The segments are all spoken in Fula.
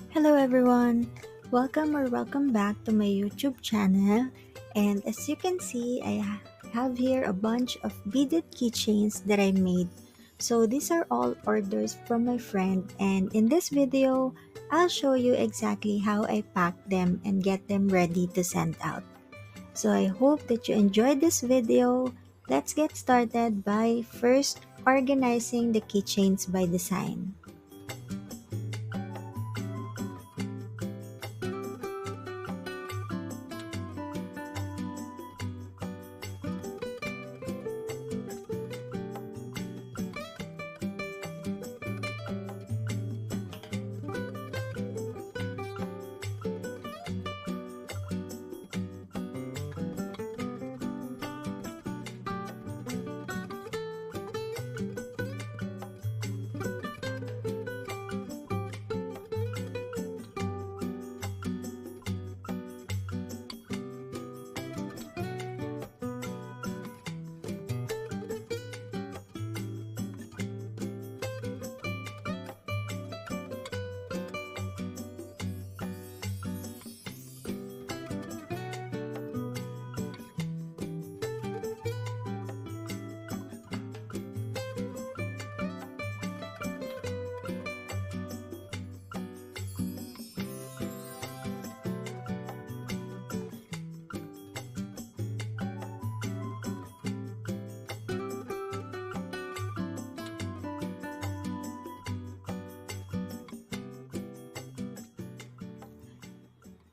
Hello everyone! Welcome back to my YouTube channel. And as you can see, I have here a bunch of beaded keychains that I made. So these are all orders from my friend, and in this video, I'll show you exactly how I pack them and get them ready to send out. So I hope that you enjoyed this video. Let's get started by first organizing the keychains by design.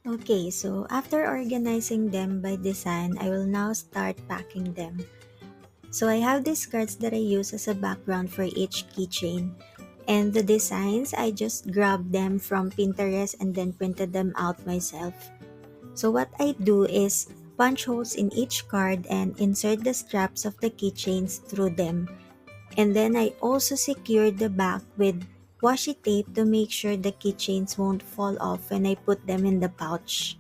Okay, so after organizing them by design, I will now start packing them. So I have these cards that I use as a background for each keychain. And the designs, I just grabbed them from Pinterest and then printed them out myself. So what I do is punch holes in each card and insert the straps of the keychains through them. And then I also secured the back with washi tape to make sure the keychains won't fall off when I put them in the pouch.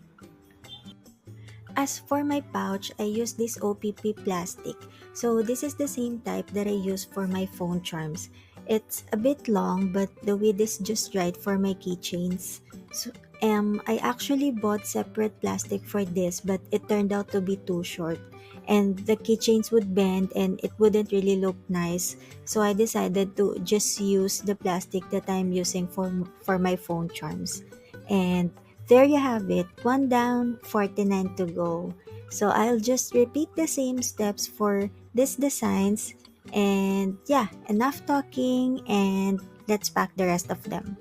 As for my pouch, I use this OPP plastic. So this is the same type that I use for my phone charms. It's a bit long, but the width is just right for my keychains. So, I actually bought separate plastic for this, but it turned out to be too short. And the keychains would bend and it wouldn't really look nice. So I decided to just use the plastic that I'm using for my phone charms. And there you have it, one down, 49 to go. So I'll just repeat the same steps for these designs. And yeah, enough talking and let's pack the rest of them.